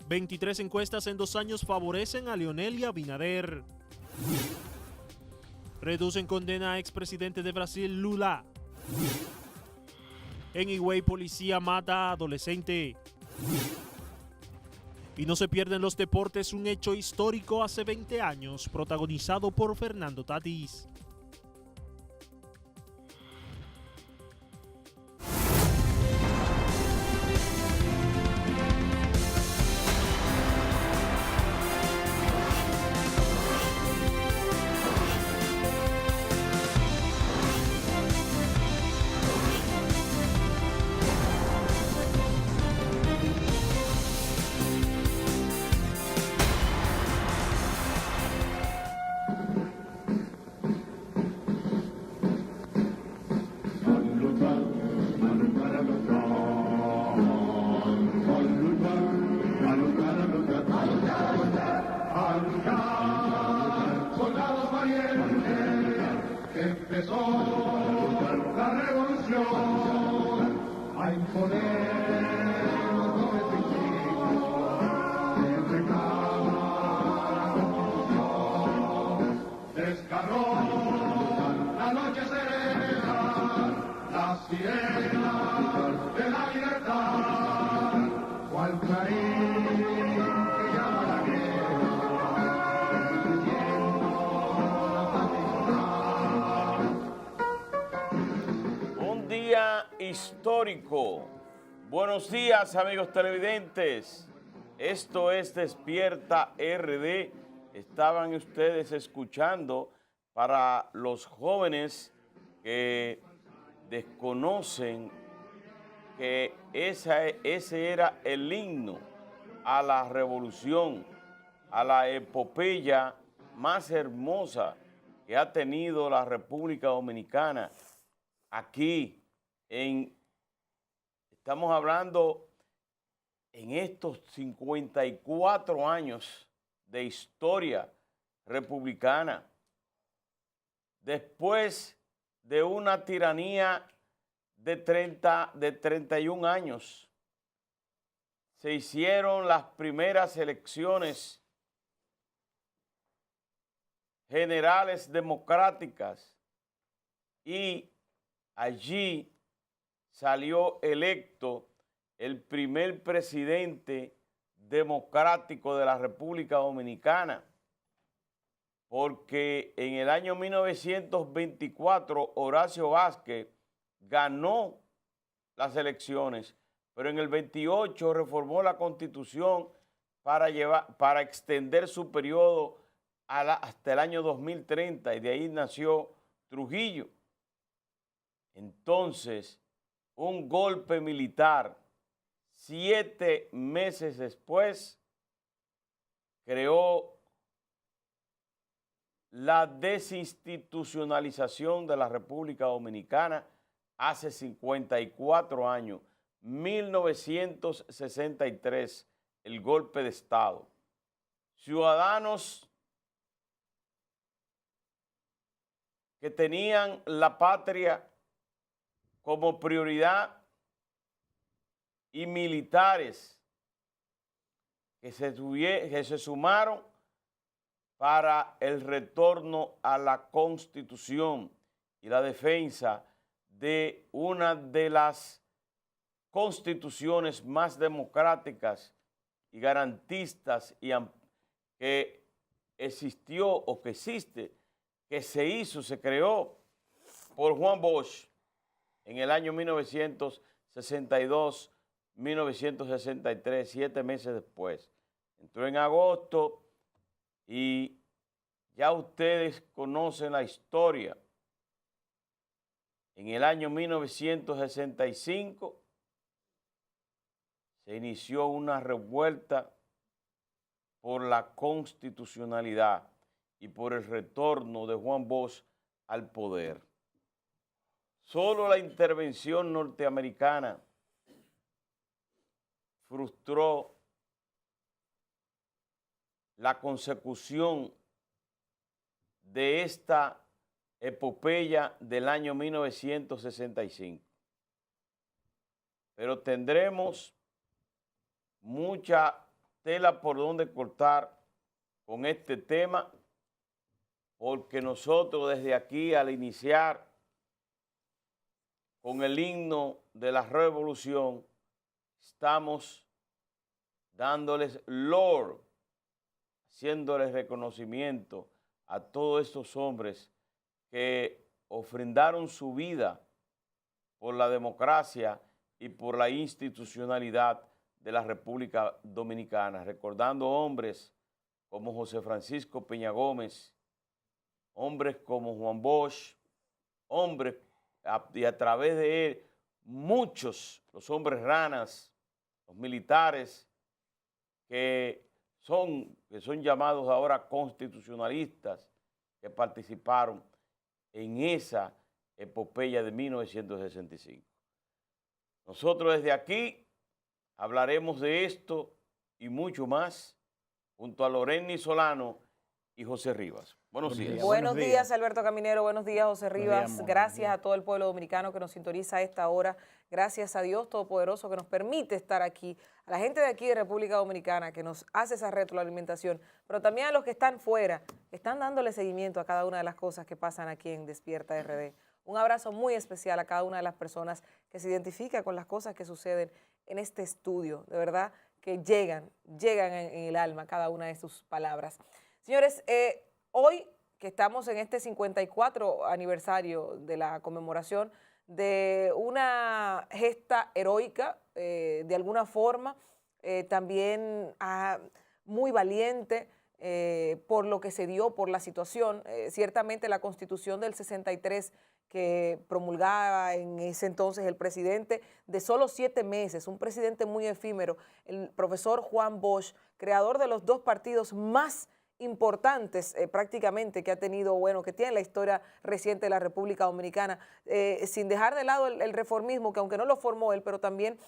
23 encuestas en 2 años favorecen a Leonel y Abinader. Reducen condena a expresidente de Brasil Lula. En Higüey, policía mata a adolescente. Y no se pierden los deportes, un hecho histórico hace 20 años, protagonizado por Fernando Tatis. Soldados valientes, empezó la revolución a imponer los principios del reclama la Constitución. Descargó la noche serena, las sirenas de la libertad, cual clarín que llama la guerra. Un día histórico. Buenos días, amigos televidentes. Esto es Despierta RD. Estaban ustedes escuchando, para los jóvenes que desconocen, que ese era el himno a la revolución, a la epopeya más hermosa que ha tenido la República Dominicana. Aquí, estamos hablando en estos 54 años de historia republicana, después de una tiranía de 31 años, se hicieron las primeras elecciones generales democráticas y allí salió electo el primer presidente democrático de la República Dominicana, porque en el año 1924 Horacio Vázquez ganó las elecciones, pero en el 28 reformó la Constitución para extender su periodo hasta el año 2030, y de ahí nació Trujillo. Entonces, un golpe militar, 7 meses después, creó la desinstitucionalización de la República Dominicana hace 54 años, 1963, el golpe de Estado. Ciudadanos que tenían la patria como prioridad y militares que se sumaron para el retorno a la Constitución y la defensa de una de las constituciones más democráticas y garantistas que existió o que existe, que se hizo, se creó por Juan Bosch en el año 1962, 1963, 7 meses después. Entró en agosto y ya ustedes conocen la historia. En el año 1965 se inició una revuelta por la constitucionalidad y por el retorno de Juan Bosch al poder. Solo la intervención norteamericana frustró la consecución de esta epopeya del año 1965. Pero tendremos mucha tela por donde cortar con este tema, porque nosotros desde aquí, al iniciar con el himno de la revolución, estamos dándoles Lord, haciéndoles reconocimiento a todos estos hombres que ofrendaron su vida por la democracia y por la institucionalidad de la República Dominicana, recordando hombres como José Francisco Peña Gómez, hombres como Juan Bosch, hombres, y a través de él, muchos, los hombres ranas, los militares, que son llamados ahora constitucionalistas, que participaron en esa epopeya de 1965. Nosotros desde aquí hablaremos de esto y mucho más junto a Loreni Solano y José Rivas. Buenos días. Buenos días, Alberto Caminero. Buenos días, José Rivas. Gracias a todo el pueblo dominicano que nos sintoniza a esta hora. Gracias a Dios Todopoderoso que nos permite estar aquí. A la gente de aquí de República Dominicana que nos hace esa retroalimentación, pero también a los que están fuera, que están dándole seguimiento a cada una de las cosas que pasan aquí en Despierta RD. Un abrazo muy especial a cada una de las personas que se identifica con las cosas que suceden en este estudio. De verdad que llegan en el alma cada una de sus palabras. Señores, hoy que estamos en este 54 aniversario de la conmemoración de una gesta heroica, de alguna forma, también muy valiente por lo que se dio, por la situación. Ciertamente la Constitución del 63 que promulgaba en ese entonces el presidente de solo 7 meses, un presidente muy efímero, el profesor Juan Bosch, creador de los 2 partidos más importantes prácticamente que ha tenido, que tiene la historia reciente de la República Dominicana, sin dejar de lado el reformismo, que aunque no lo formó él, pero también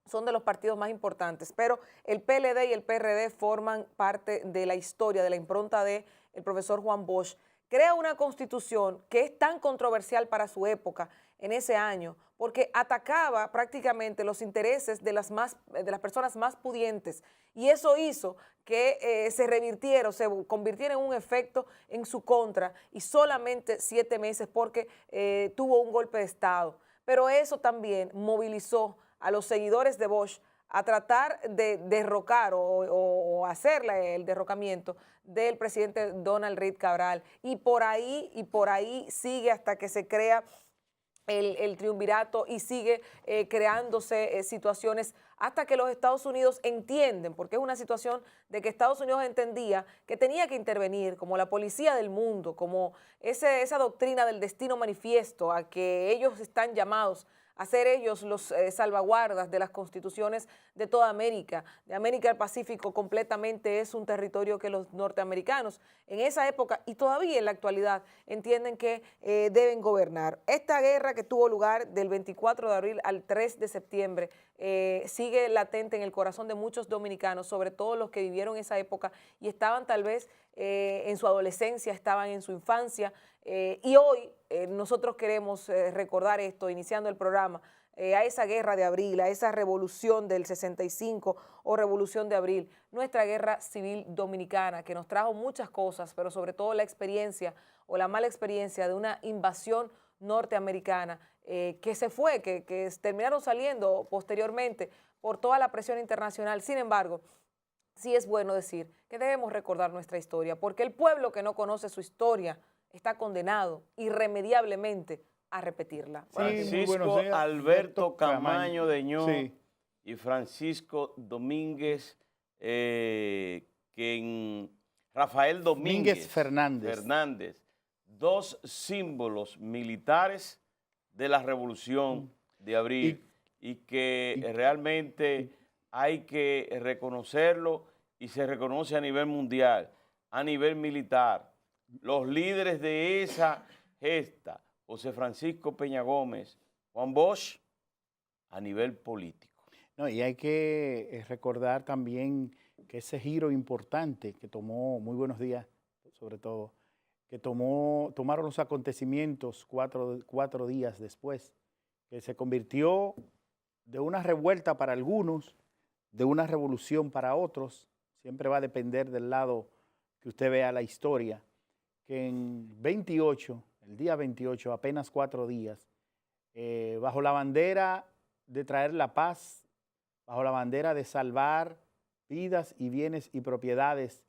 son de los partidos más importantes. Pero el PLD y el PRD forman parte de la historia, de la impronta del profesor Juan Bosch. Crea una constitución que es tan controversial para su época en ese año, porque atacaba prácticamente los intereses de las personas más pudientes, y eso hizo que se revirtiera, se convirtiera en un efecto en su contra, y solamente 7 meses porque tuvo un golpe de Estado. Pero eso también movilizó a los seguidores de Bosch a tratar de derrocar o hacer el derrocamiento del presidente Donald Reid Cabral, y por ahí sigue hasta que se crea el triunvirato y sigue creándose situaciones hasta que los Estados Unidos entienden, porque es una situación de que Estados Unidos entendía que tenía que intervenir como la policía del mundo, como esa doctrina del destino manifiesto a que ellos están llamados a ser ellos los salvaguardas de las constituciones de toda América. De América del Pacífico completamente es un territorio que los norteamericanos en esa época y todavía en la actualidad entienden que deben gobernar. Esta guerra que tuvo lugar del 24 de abril al 3 de septiembre sigue latente en el corazón de muchos dominicanos, sobre todo los que vivieron esa época y estaban tal vez en su adolescencia, estaban en su infancia, y hoy nosotros queremos recordar esto, iniciando el programa, a esa guerra de abril, a esa revolución del 65 o revolución de abril, nuestra guerra civil dominicana que nos trajo muchas cosas, pero sobre todo la experiencia o la mala experiencia de una invasión norteamericana que se fue, que terminaron saliendo posteriormente por toda la presión internacional. Sin embargo, sí es bueno decir que debemos recordar nuestra historia, porque el pueblo que no conoce su historia está condenado irremediablemente a repetirla. Francisco Alberto Camaño de Ño y Francisco Domínguez, Rafael Domínguez Fernández, 2 símbolos militares de la Revolución de Abril y que realmente hay que reconocerlo y se reconoce a nivel mundial, a nivel militar. Los líderes de esa gesta, José Francisco Peña Gómez, Juan Bosch, a nivel político. No, y hay que recordar también que ese giro importante que tomó, muy buenos días sobre todo, que tomaron los acontecimientos cuatro días después, que se convirtió de una revuelta para algunos, de una revolución para otros, siempre va a depender del lado que usted vea la historia, que en 28, el día 28, apenas 4 días, bajo la bandera de traer la paz, bajo la bandera de salvar vidas y bienes y propiedades,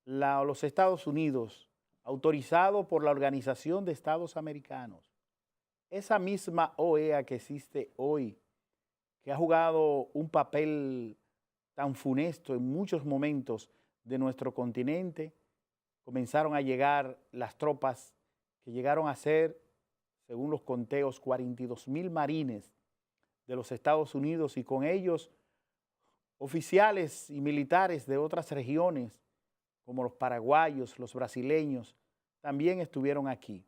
los Estados Unidos, autorizado por la Organización de Estados Americanos, esa misma OEA que existe hoy, que ha jugado un papel tan funesto en muchos momentos de nuestro continente, comenzaron a llegar las tropas que llegaron a ser, según los conteos, 42,000 marines de los Estados Unidos y con ellos oficiales y militares de otras regiones, como los paraguayos, los brasileños, también estuvieron aquí.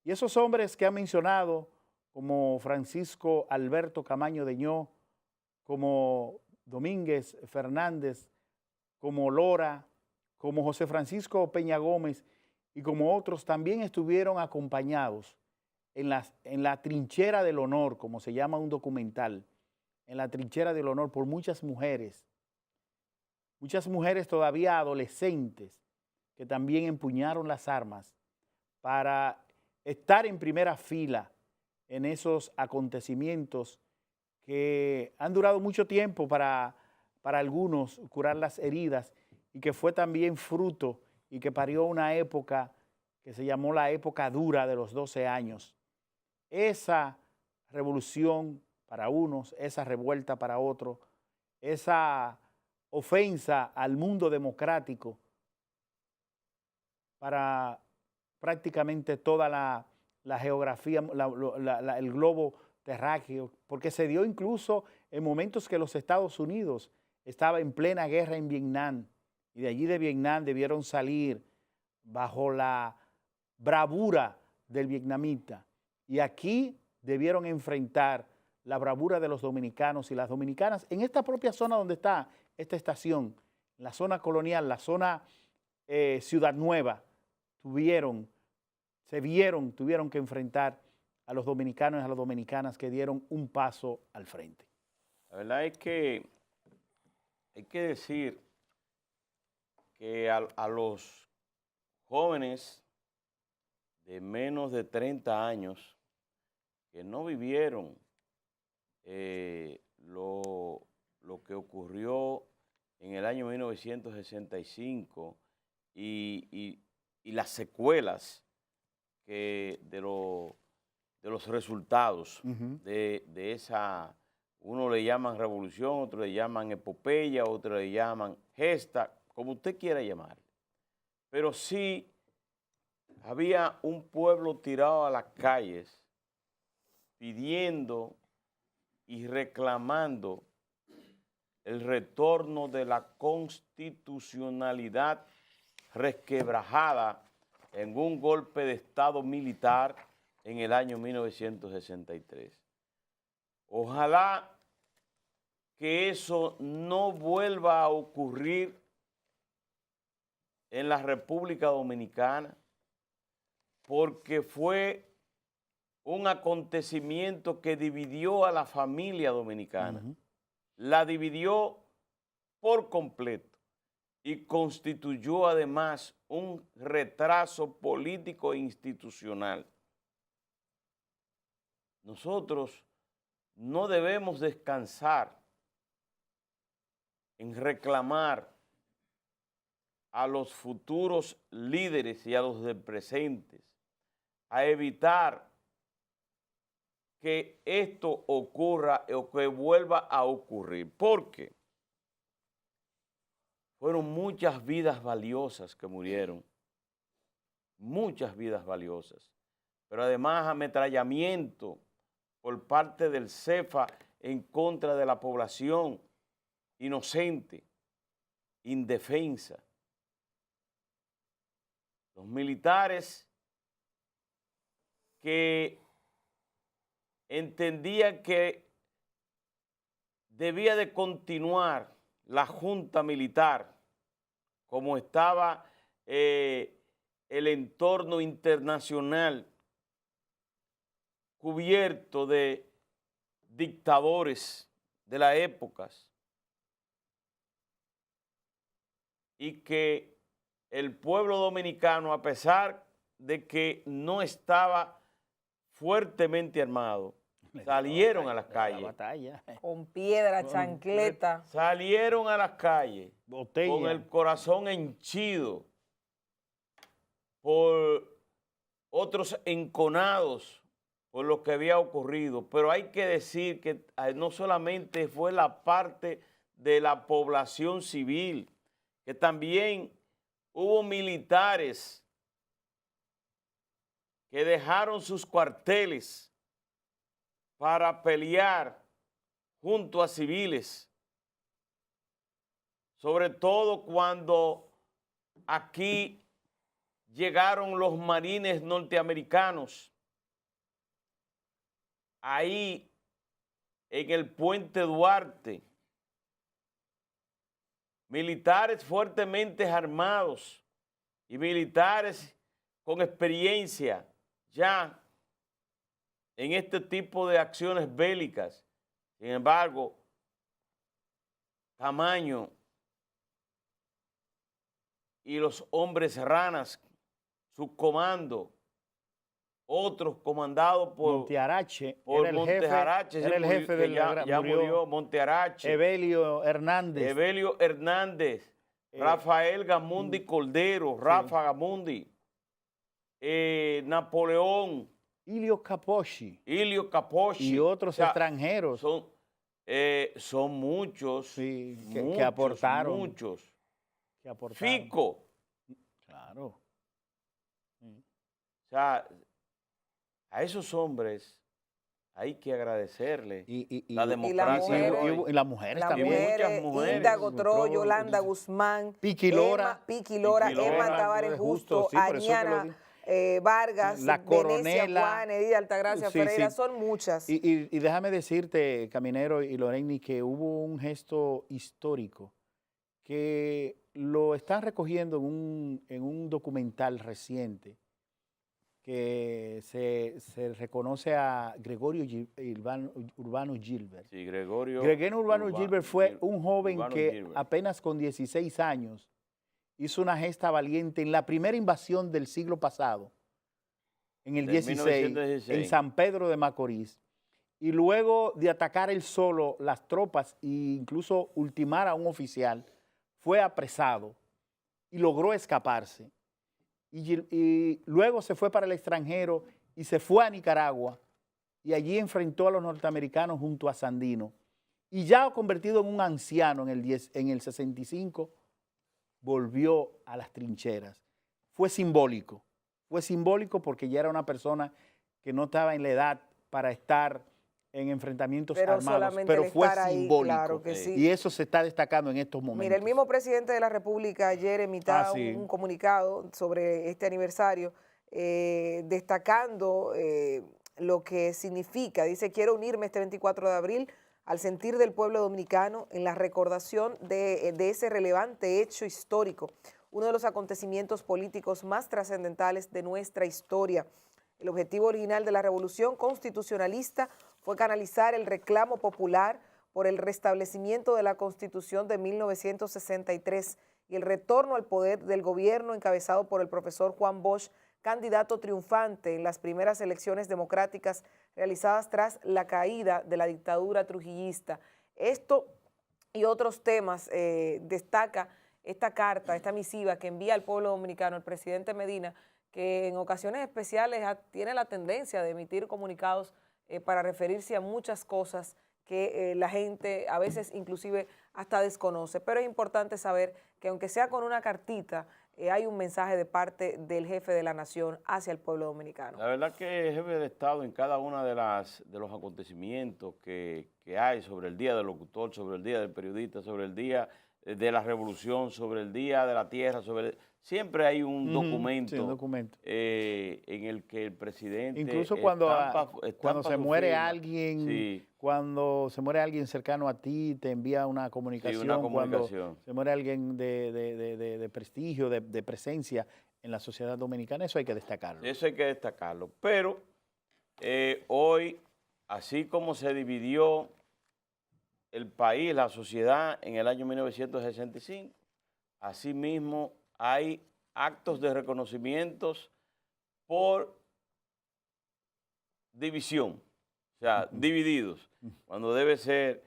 Y esos hombres que han mencionado, como Francisco Alberto Camaño Deñó, como Domínguez Fernández, como Lora, como José Francisco Peña Gómez y como otros, también estuvieron acompañados en la trinchera del honor, como se llama un documental, en la trinchera del honor por muchas mujeres todavía adolescentes que también empuñaron las armas para estar en primera fila en esos acontecimientos que han durado mucho tiempo para algunos curar las heridas y que fue también fruto y que parió una época que se llamó la época dura de los 12 años. Esa revolución para unos, esa revuelta para otros, esa ofensa al mundo democrático para prácticamente toda la geografía, el globo terráqueo, porque se dio incluso en momentos que los Estados Unidos estaba en plena guerra en Vietnam y de allí de Vietnam debieron salir bajo la bravura del vietnamita y aquí debieron enfrentar la bravura de los dominicanos y las dominicanas en esta propia zona donde está esta estación, la zona colonial, la zona Ciudad Nueva, tuvieron que enfrentar a los dominicanos y a las dominicanas que dieron un paso al frente. La verdad es que hay que decir que a los jóvenes de menos de 30 años que no vivieron lo que ocurrió en el año 1965 y las secuelas de los resultados de esa, uno le llaman revolución, otro le llaman epopeya, otro le llaman gesta, como usted quiera llamarle. Pero sí había un pueblo tirado a las calles pidiendo y reclamando el retorno de la constitucionalidad resquebrajada en un golpe de Estado militar en el año 1963. Ojalá que eso no vuelva a ocurrir en la República Dominicana, porque fue un acontecimiento que dividió a la familia dominicana, la dividió por completo y constituyó además un retraso político e institucional. Nosotros no debemos descansar en reclamar a los futuros líderes y a los del presente, a evitar que esto ocurra o que vuelva a ocurrir, porque fueron muchas vidas valiosas que murieron, muchas vidas valiosas, pero además ametrallamiento por parte del CEFA en contra de la población inocente, indefensa. Los militares que entendían que debía de continuar la junta militar como estaba el entorno internacional cubierto de dictadores de las épocas, y que el pueblo dominicano, a pesar de que no estaba fuertemente armado, salieron a las calles. Batalla. Con piedra, chancleta. Salieron a las calles Botella. con el corazón henchido por otros enconados por lo que había ocurrido. Pero hay que decir que no solamente fue la parte de la población civil, que también hubo militares que dejaron sus cuarteles para pelear junto a civiles, sobre todo cuando aquí llegaron los marines norteamericanos, ahí en el puente Duarte, militares fuertemente armados y militares con experiencia ya en este tipo de acciones bélicas. Sin embargo, Camaño y los hombres ranas, su comando, otros comandados por Montearache, por era el Montearache, jefe, era el jefe del ya murió Montearache, Evelio Hernández, Rafael Gamundi Cordero, Rafa Gamundi, Napoleón, Ilio Capocci y otros extranjeros. Son muchos, Sí, muchos, que aportaron. muchos. Que aportaron. Fico. Claro. O sea, a esos hombres hay que agradecerle la democracia. Y las mujeres Las también. muchas mujeres. Hilda Gotroy, Yolanda Guzmán, Piqui Lora, Emma Tavares Justo, sí, por eso que lo Añana di. Vargas, La Venecia Coronela. Juan, Edith Altagracia Sí, Ferreira, sí. son muchas. Y déjame decirte, Caminero y Loreni, que hubo un gesto histórico que lo están recogiendo en un documental reciente que se reconoce a Gregorio Urbano Gilbert. Sí, Gregorio Urbano Gilbert fue un joven Urbano que Gilbert. apenas con 16 años hizo una gesta valiente en la primera invasión del siglo pasado, en el De 16, 1916. en San Pedro de Macorís. Y luego de atacar él solo las tropas e incluso ultimar a un oficial, fue apresado y logró escaparse. Y luego se fue para el extranjero y se fue a Nicaragua y allí enfrentó a los norteamericanos junto a Sandino. Y ya convertido en un anciano en el 65, volvió a las trincheras. Fue simbólico porque ya era una persona que no estaba en la edad para estar en enfrentamientos armados, pero fue simbólico. Claro que sí. Y eso se está destacando en estos momentos. Mira, el mismo presidente de la República ayer emitía sí. un comunicado sobre este aniversario, destacando lo que significa. Dice, quiero unirme este 24 de abril al sentir del pueblo dominicano en la recordación de ese relevante hecho histórico, uno de los acontecimientos políticos más trascendentales de nuestra historia. El objetivo original de la revolución constitucionalista fue canalizar el reclamo popular por el restablecimiento de la Constitución de 1963 y el retorno al poder del gobierno encabezado por el profesor Juan Bosch, candidato triunfante en las primeras elecciones democráticas realizadas tras la caída de la dictadura trujillista. Esto y otros temas destaca esta carta, esta misiva que envía al pueblo dominicano el presidente Medina, que en ocasiones especiales tiene la tendencia de emitir comunicados para referirse a muchas cosas que la gente a veces inclusive hasta desconoce. Pero es importante saber que aunque sea con una cartita, hay un mensaje de parte del jefe de la nación hacia el pueblo dominicano. La verdad que el jefe de Estado en cada uno de los acontecimientos que hay sobre el Día del Locutor, sobre el Día del Periodista, sobre el Día de la Revolución, sobre el Día de la Tierra, siempre hay un documento, sí, un documento. En el que el presidente incluso cuando se muere firma. alguien, Sí. Cuando se muere alguien cercano a ti, te envía una comunicación. Sí, una comunicación. Cuando se muere alguien de prestigio, de presencia en la sociedad dominicana, eso hay que destacarlo. Eso hay que destacarlo. Pero hoy, así como se dividió el país, la sociedad en el año 1965, Asimismo, hay actos de reconocimientos por división, o sea, divididos, cuando debe ser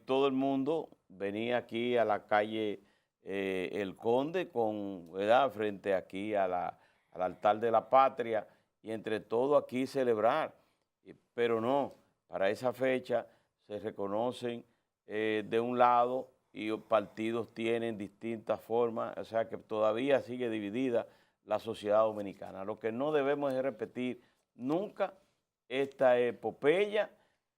todo el mundo venía aquí a la calle El Conde con, ¿verdad?, frente aquí al altar de la patria y entre todo aquí celebrar, pero no, para esa fecha se reconocen de un lado y los partidos tienen distintas formas, o sea que todavía sigue dividida la sociedad dominicana. Lo que no debemos es repetir nunca esta epopeya,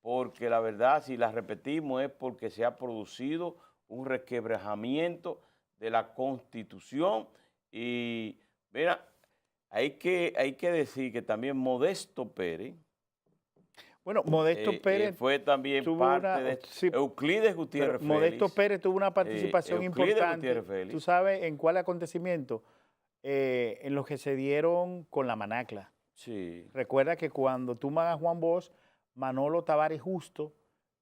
porque la verdad, si la repetimos, es porque se ha producido un resquebrajamiento de la Constitución. Y mira, hay que decir que también Modesto Pérez, Bueno, Modesto Pérez fue también parte de sí, Euclides Gutiérrez Félix. Modesto Pérez tuvo una participación Euclides importante. Gutiérrez Félix. ¿Tú sabes en cuál acontecimiento? En los que se dieron con la Manacla. Sí. Recuerda que cuando tuman a Juan Bosch, Manolo Tavares Justo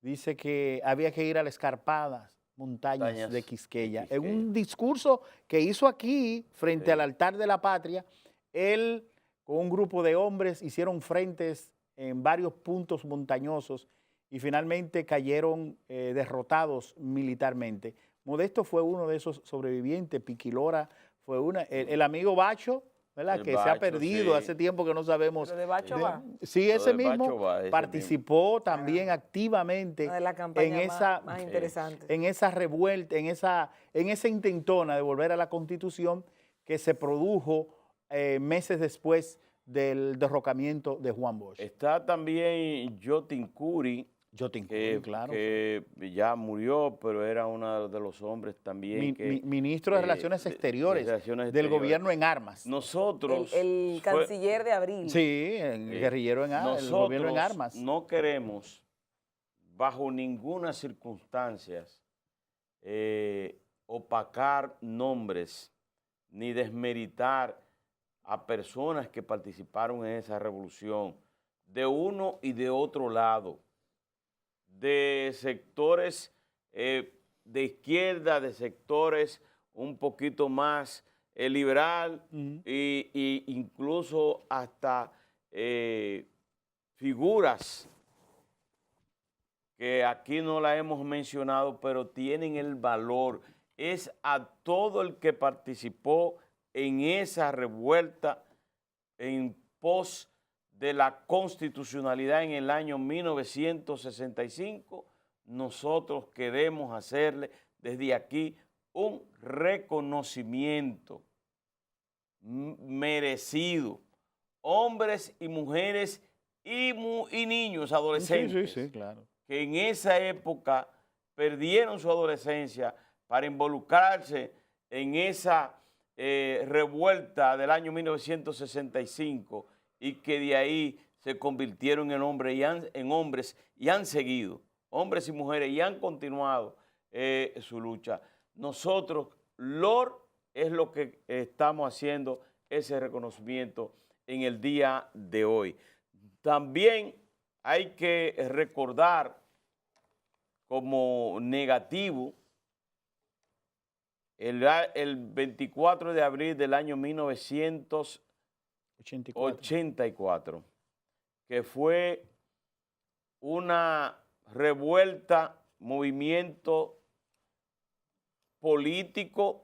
dice que había que ir a las escarpadas montañas de Quisqueya. En un discurso que hizo aquí, frente al altar de la patria, él con un grupo de hombres hicieron frentes en varios puntos montañosos y finalmente cayeron derrotados militarmente. Modesto fue uno de esos sobrevivientes, Piquilora fue una, el amigo Bacho, ¿verdad?, que se ha perdido, sí. hace tiempo que no sabemos. ¿Pero de Bacho va? Sí, ese mismo ese participó también activamente Una de las campañas más interesantes. en esa revuelta, en esa intentona de volver a la Constitución que se produjo meses después del derrocamiento de Juan Bosch. Está también Jotin Curi, claro. que ya murió, pero era uno de los hombres también. Ministro de Relaciones Exteriores del gobierno en armas. Nosotros... El canciller de Abril. Sí, el guerrillero en armas, el gobierno en armas. No queremos, bajo ninguna circunstancia, opacar nombres ni desmeritar a personas que participaron en esa revolución, de uno y de otro lado, de sectores de izquierda, de sectores un poquito más liberal, y incluso hasta figuras que aquí no la hemos mencionado, pero tienen el valor. Es a todo el que participó en esa revuelta en pos de la constitucionalidad en el año 1965, nosotros queremos hacerle desde aquí un reconocimiento merecido. Hombres y mujeres y niños, adolescentes, sí, claro, que en esa época perdieron su adolescencia para involucrarse en esa revuelta del año 1965 y que de ahí se convirtieron en hombres y han seguido, hombres y mujeres, y han continuado su lucha. Nosotros, LOR, es lo que estamos haciendo ese reconocimiento en el día de hoy. También hay que recordar como negativo el 24 de abril del año 1984, que fue una revuelta, movimiento político,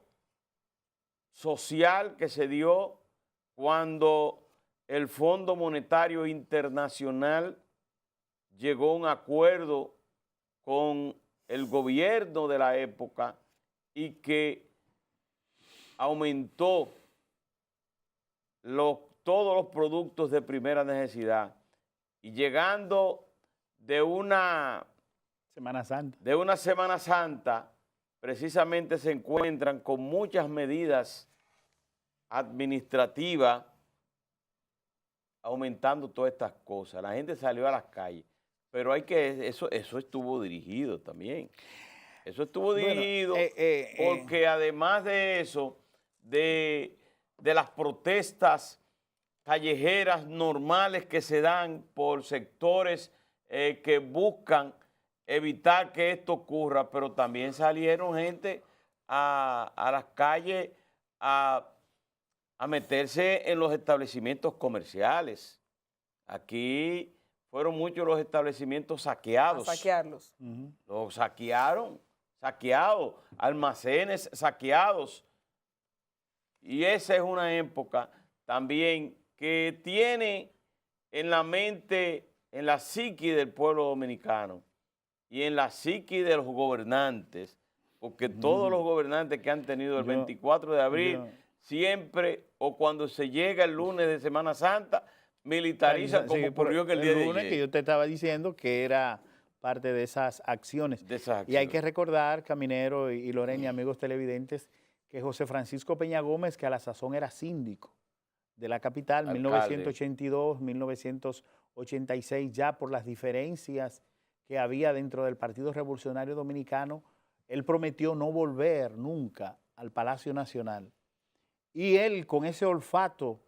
social que se dio cuando el Fondo Monetario Internacional llegó a un acuerdo con el gobierno de la época y que aumentó todos los productos de primera necesidad, y llegando de una Semana Santa, precisamente se encuentran con muchas medidas administrativas aumentando todas estas cosas. La gente salió a las calles, pero eso estuvo dirigido también. Eso estuvo dirigido porque además de eso, de las protestas callejeras normales que se dan por sectores que buscan evitar que esto ocurra, pero también salieron gente a las calles a meterse en los establecimientos comerciales. Aquí fueron muchos los establecimientos saqueados. A saquearlos. Los saqueados, almacenes saqueados. Y esa es una época también que tiene en la mente, en la psiqui del pueblo dominicano y en la psiqui de los gobernantes, porque todos los gobernantes que han tenido el 24 de abril, siempre, o cuando se llega el lunes de Semana Santa, militarizan como ocurrió que el día de ayer. Que yo te estaba diciendo que era parte de esas acciones. Y hay que recordar, Caminero y Lorena y amigos televidentes, que José Francisco Peña Gómez, que a la sazón era síndico de la capital, 1982, 1986, ya por las diferencias que había dentro del Partido Revolucionario Dominicano, él prometió no volver nunca al Palacio Nacional. Y él, con ese olfato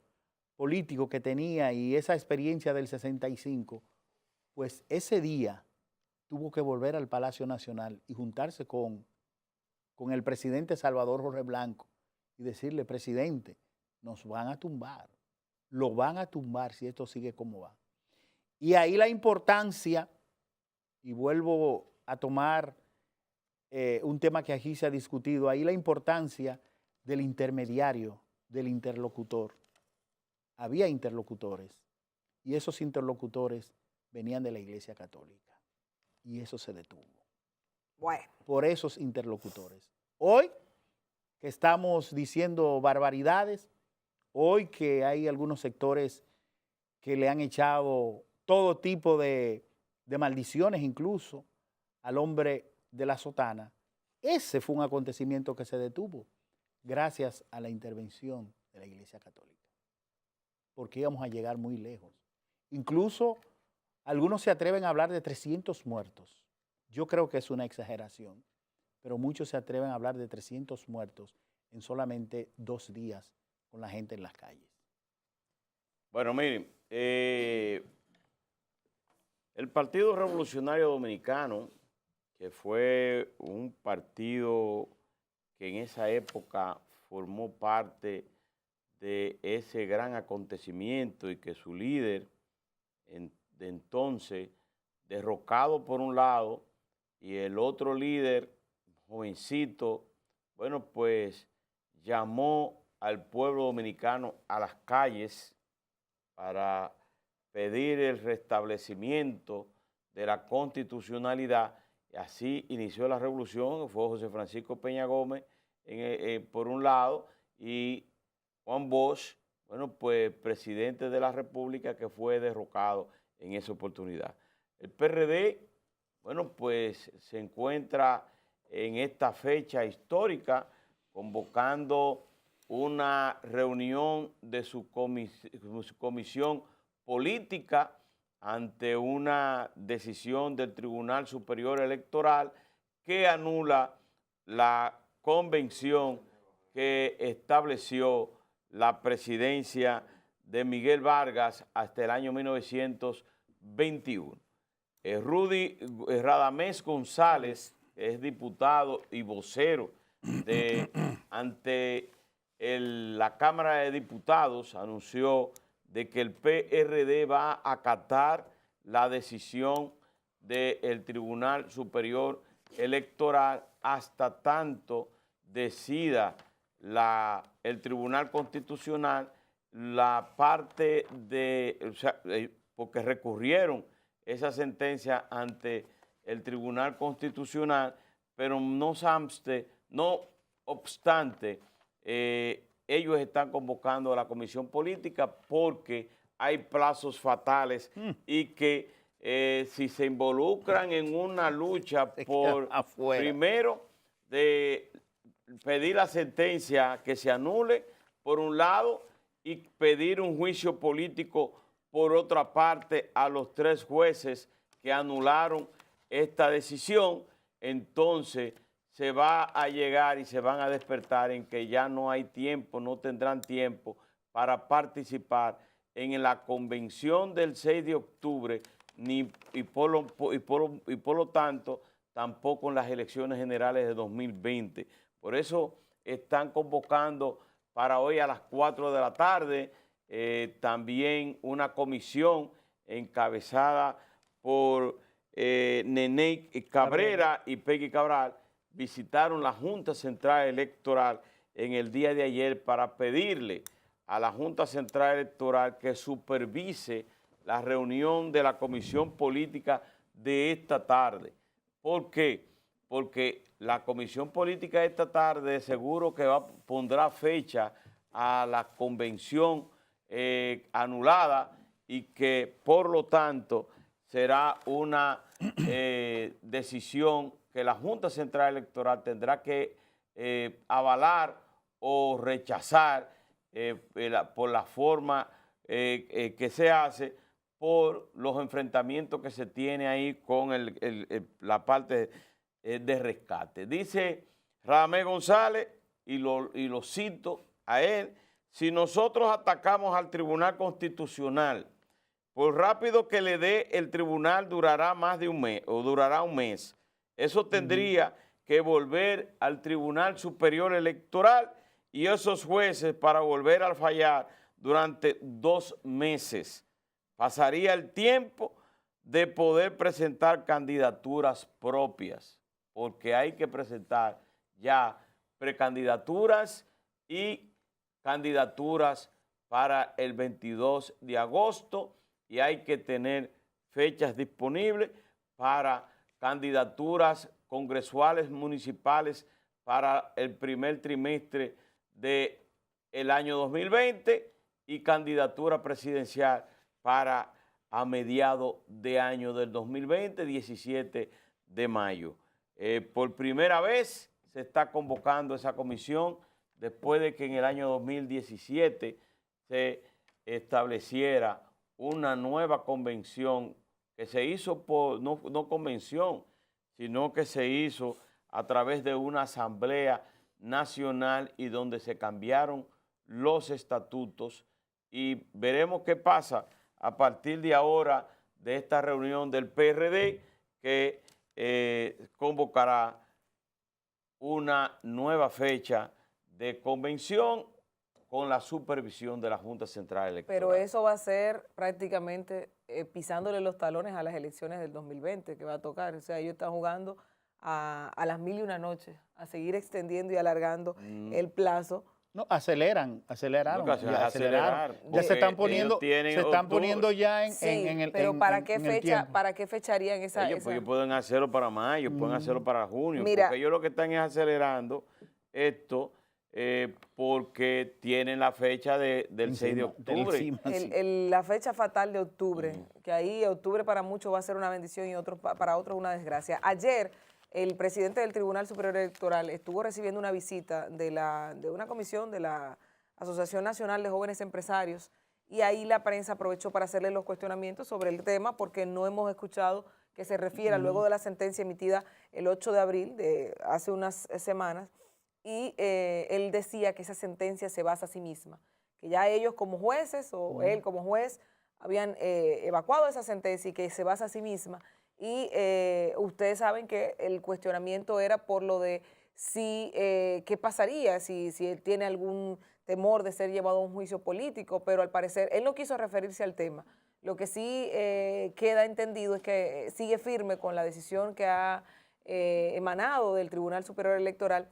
político que tenía y esa experiencia del 65, pues ese día tuvo que volver al Palacio Nacional y juntarse con el presidente Salvador Jorge Blanco y decirle: presidente, nos van a tumbar, lo van a tumbar si esto sigue como va. Y ahí la importancia, y vuelvo a tomar un tema que aquí se ha discutido, ahí la importancia del intermediario, del interlocutor. Había interlocutores y esos interlocutores venían de la Iglesia Católica y eso se detuvo. Bueno. Por esos interlocutores. Hoy que estamos diciendo barbaridades, hoy que hay algunos sectores que le han echado todo tipo de maldiciones incluso al hombre de la sotana, ese fue un acontecimiento que se detuvo gracias a la intervención de la Iglesia Católica, porque íbamos a llegar muy lejos. Incluso algunos se atreven a hablar de 300 muertos. Yo creo que es una exageración, pero muchos se atreven a hablar de 300 muertos en solamente 2 días con la gente en las calles. Bueno, miren, el Partido Revolucionario Dominicano, que fue un partido que en esa época formó parte de ese gran acontecimiento y que su líder de entonces, derrocado por un lado, y el otro líder, jovencito, bueno, pues llamó al pueblo dominicano a las calles para pedir el restablecimiento de la constitucionalidad. Y así inició la revolución, fue José Francisco Peña Gómez por un lado y Juan Bosch, bueno, pues presidente de la República, que fue derrocado en esa oportunidad. El PRD, bueno, pues se encuentra en esta fecha histórica convocando una reunión de su comisión política ante una decisión del Tribunal Superior Electoral que anula la convención que estableció la presidencia de Miguel Vargas hasta el año 1921. Rudy Radamés González es diputado y vocero ante la Cámara de Diputados, anunció de que el PRD va a acatar la decisión del Tribunal Superior Electoral hasta tanto decida el Tribunal Constitucional la parte porque recurrieron esa sentencia ante el Tribunal Constitucional, pero no obstante, ellos están convocando a la comisión política porque hay plazos fatales y que si se involucran en una lucha por, primero, de pedir la sentencia que se anule, por un lado, y pedir un juicio político, por otra parte, a los 3 jueces que anularon esta decisión, entonces se va a llegar y se van a despertar en que ya no hay tiempo, no tendrán tiempo para participar en la convención del 6 de octubre y por lo tanto tampoco en las elecciones generales de 2020, Por eso están convocando para hoy a las 4 de la tarde también una comisión encabezada por Nene Cabrera y Peggy Cabral. Visitaron la Junta Central Electoral en el día de ayer para pedirle a la Junta Central Electoral que supervise la reunión de la Comisión Política de esta tarde. ¿Por qué? Porque la Comisión Política de esta tarde seguro que pondrá fecha a la convención anulada y que por lo tanto será una decisión que la Junta Central Electoral tendrá que avalar o rechazar por la forma que se hace, por los enfrentamientos que se tiene ahí con la parte de rescate. Dice Radamés González, y lo cito a él: si nosotros atacamos al Tribunal Constitucional, por rápido que le dé el tribunal durará más de un mes o durará un mes. Eso tendría que volver al Tribunal Superior Electoral y esos jueces para volver a fallar durante 2 meses. Pasaría el tiempo de poder presentar candidaturas propias, porque hay que presentar ya precandidaturas y candidaturas para el 22 de agosto y hay que tener fechas disponibles para candidaturas congresuales municipales para el primer trimestre del año 2020 y candidatura presidencial para a mediados de año del 2020, 17 de mayo. Por primera vez se está convocando esa comisión después de que en el año 2017 se estableciera una nueva convención que se hizo no convención, sino que se hizo a través de una asamblea nacional y donde se cambiaron los estatutos, y veremos qué pasa a partir de ahora de esta reunión del PRD que convocará una nueva fecha de convención con la supervisión de la Junta Central Electoral. Pero eso va a ser prácticamente pisándole los talones a las elecciones del 2020 que va a tocar. O sea, ellos están jugando a las 1001 noches, a seguir extendiendo y alargando el plazo. No, aceleraron. No, Aceleraron. Ya se están poniendo ya en el pero ¿para qué tiempo. ¿Para qué fecha harían esa? Ellos pueden hacerlo para mayo, pueden hacerlo para junio, Mira, porque ellos lo que están es acelerando esto porque tienen la fecha del 6 de octubre. La fecha fatal de octubre, que ahí octubre para muchos va a ser una bendición y para otros una desgracia. Ayer el presidente del Tribunal Superior Electoral estuvo recibiendo una visita de una comisión de la Asociación Nacional de Jóvenes Empresarios, y ahí la prensa aprovechó para hacerle los cuestionamientos sobre el tema, porque no hemos escuchado que se refiera luego de la sentencia emitida el 8 de abril, de hace unas semanas, y él decía que esa sentencia se basa a sí misma, que ya ellos como jueces o él como juez habían evacuado esa sentencia y que se basa a sí misma. Y ustedes saben que el cuestionamiento era por lo de qué pasaría si él tiene algún temor de ser llevado a un juicio político, pero al parecer él no quiso referirse al tema. Lo que sí queda entendido es que sigue firme con la decisión que ha emanado del Tribunal Superior Electoral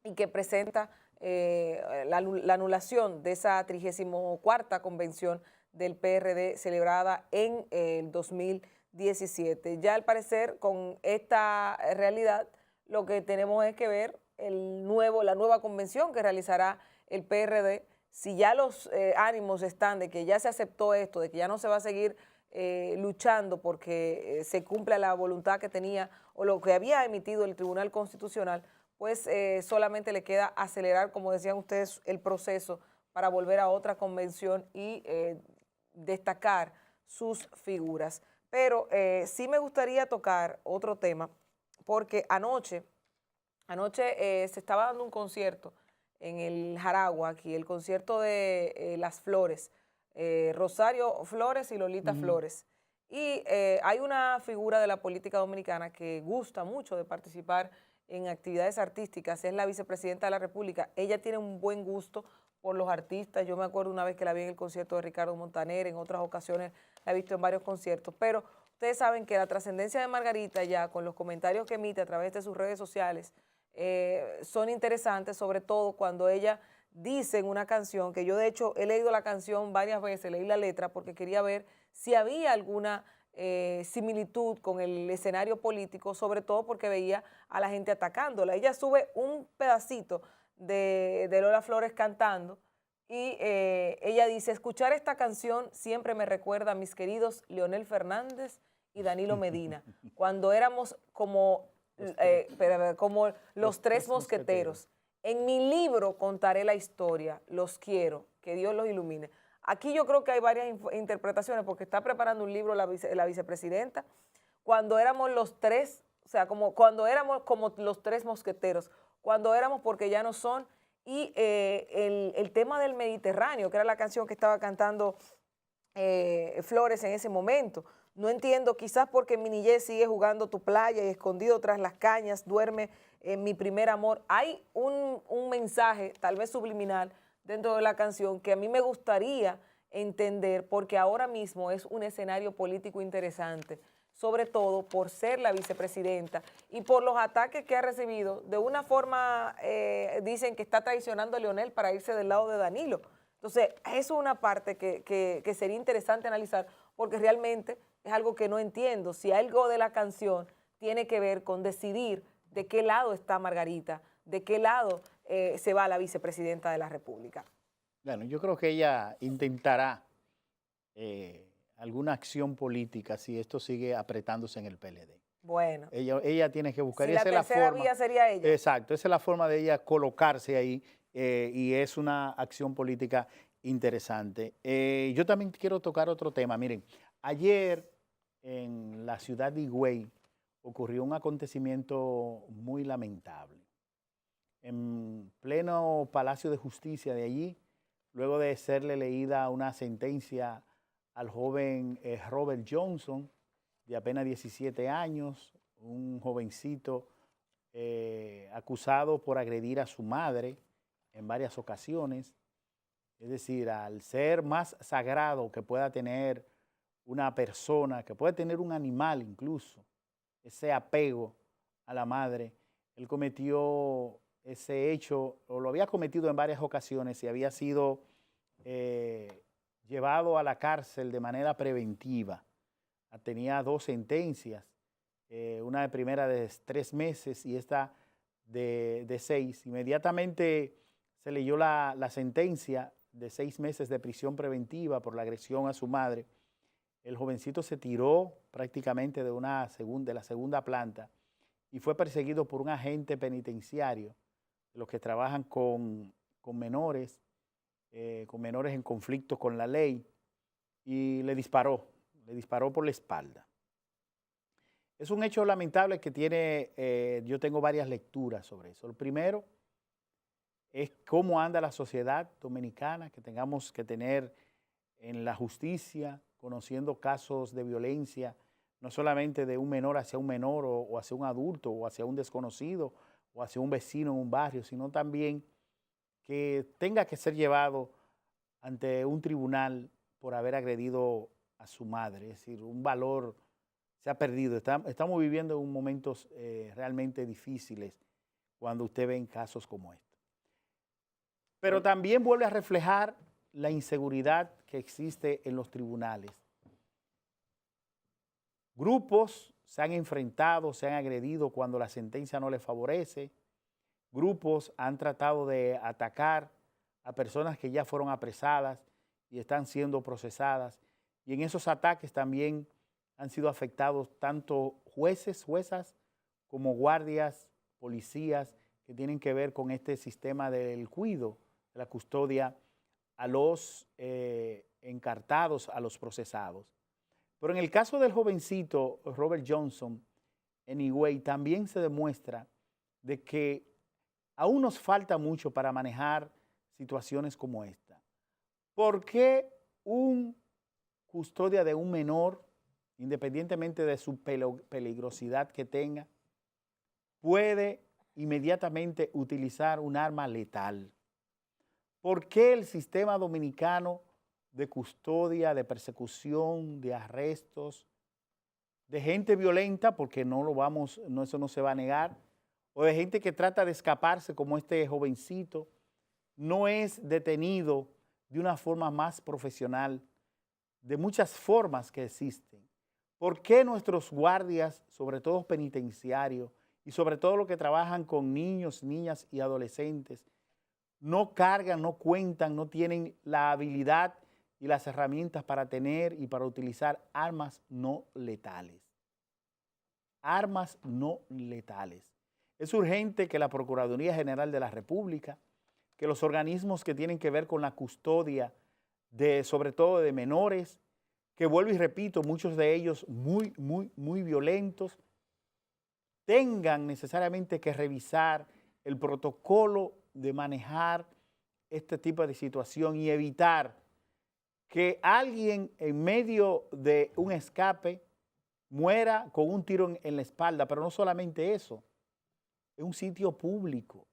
y que presenta la anulación de esa 34ª convención del PRD celebrada en el 2017. Ya al parecer con esta realidad lo que tenemos es que ver la nueva convención que realizará el PRD. Si ya los ánimos están de que ya se aceptó esto, de que ya no se va a seguir luchando porque se cumpla la voluntad que tenía o lo que había emitido el Tribunal Constitucional, pues solamente le queda acelerar, como decían ustedes, el proceso para volver a otra convención y destacar sus figuras. Pero sí me gustaría tocar otro tema, porque anoche se estaba dando un concierto en el Jaragua, aquí, el concierto de Las Flores, Rosario Flores y Lolita Flores. Y hay una figura de la política dominicana que gusta mucho de participar en actividades artísticas, es la vicepresidenta de la República. Ella tiene un buen gusto por los artistas. Yo me acuerdo una vez que la vi en el concierto de Ricardo Montaner, en otras ocasiones la he visto en varios conciertos, pero ustedes saben que la trascendencia de Margarita ya con los comentarios que emite a través de sus redes sociales son interesantes, sobre todo cuando ella dice en una canción, que yo de hecho he leído la canción varias veces, leí la letra porque quería ver si había alguna similitud con el escenario político, sobre todo porque veía a la gente atacándola. Ella sube un pedacito de Lola Flores cantando y ella dice: escuchar esta canción siempre me recuerda a mis queridos Leonel Fernández y Danilo Medina, cuando éramos como los tres mosqueteros. En mi libro contaré la historia, los quiero, que Dios los ilumine. Aquí yo creo que hay varias interpretaciones, porque está preparando un libro la vicepresidenta, cuando éramos los tres, o sea, cuando éramos como los tres mosqueteros, cuando éramos porque ya no son, y el tema del Mediterráneo, que era la canción que estaba cantando Flores en ese momento. No entiendo, quizás porque mi niñez sigue jugando tu playa y escondido tras las cañas, duerme en mi primer amor. Hay un mensaje, tal vez subliminal, dentro de la canción que a mí me gustaría entender, porque ahora mismo es un escenario político interesante, sobre todo por ser la vicepresidenta y por los ataques que ha recibido. De una forma dicen que está traicionando a Leonel para irse del lado de Danilo. Entonces, eso es una parte que sería interesante analizar, porque realmente es algo que no entiendo. Si algo de la canción tiene que ver con decidir de qué lado está Margarita, de qué lado se va la vicepresidenta de la República. Bueno, yo creo que ella intentará alguna acción política si esto sigue apretándose en el PLD. Bueno. Ella tiene que buscar, si la tercera vía sería ella. Exacto, esa es la forma de ella colocarse ahí y es una acción política interesante. Yo también quiero tocar otro tema. Miren, ayer en la ciudad de Higüey ocurrió un acontecimiento muy lamentable. En pleno Palacio de Justicia de allí, luego de serle leída una sentencia al joven Robert Johnson, de apenas 17 años, un jovencito acusado por agredir a su madre en varias ocasiones. Es decir, al ser más sagrado que pueda tener una persona, que puede tener un animal incluso, ese apego a la madre, él cometió ese hecho, o lo había cometido en varias ocasiones y había sido llevado a la cárcel de manera preventiva. Tenía 2 sentencias, una de primera de 3 meses y esta de 6. Inmediatamente se leyó la sentencia de 6 meses de prisión preventiva por la agresión a su madre. El jovencito se tiró prácticamente de la segunda planta y fue perseguido por un agente penitenciario, los que trabajan con menores en conflicto con la ley, y le disparó por la espalda. Es un hecho lamentable que tiene, yo tengo varias lecturas sobre eso. Lo primero es cómo anda la sociedad dominicana, que tengamos que tener en la justicia, conociendo casos de violencia, no solamente de un menor hacia un menor o hacia un adulto o hacia un desconocido o hacia un vecino en un barrio, sino también que tenga que ser llevado ante un tribunal por haber agredido a su madre. Es decir, un valor se ha perdido. Estamos viviendo en momentos realmente difíciles cuando usted ve en casos como este. Pero también vuelve a reflejar la inseguridad que existe en los tribunales. Grupos se han enfrentado, se han agredido cuando la sentencia no les favorece. Grupos han tratado de atacar a personas que ya fueron apresadas y están siendo procesadas. Y en esos ataques también han sido afectados tanto jueces, juezas, como guardias, policías, que tienen que ver con este sistema del cuidado, de la custodia a los encartados, a los procesados. Pero en el caso del jovencito Robert Johnson en Higüey también se demuestra de que aún nos falta mucho para manejar situaciones como esta. ¿Por qué un custodia de un menor, independientemente de su peligrosidad que tenga, puede inmediatamente utilizar un arma letal. ¿Por qué el sistema dominicano de custodia, de persecución, de arrestos, de gente violenta, porque eso no se va a negar, o de gente que trata de escaparse como este jovencito, no es detenido de una forma más profesional, de muchas formas que existen? ¿Por qué nuestros guardias, sobre todo penitenciarios, y sobre todo los que trabajan con niños, niñas y adolescentes, no cargan, no cuentan, no tienen la habilidad y las herramientas para tener y para utilizar armas no letales? Armas no letales. Es urgente que la Procuraduría General de la República, que los organismos que tienen que ver con la custodia, sobre todo de menores, que vuelvo y repito, muchos de ellos muy violentos, tengan necesariamente que revisar el protocolo de manejar este tipo de situación y evitar que alguien en medio de un escape muera con un tiro en la espalda. Pero no solamente eso, es un sitio público,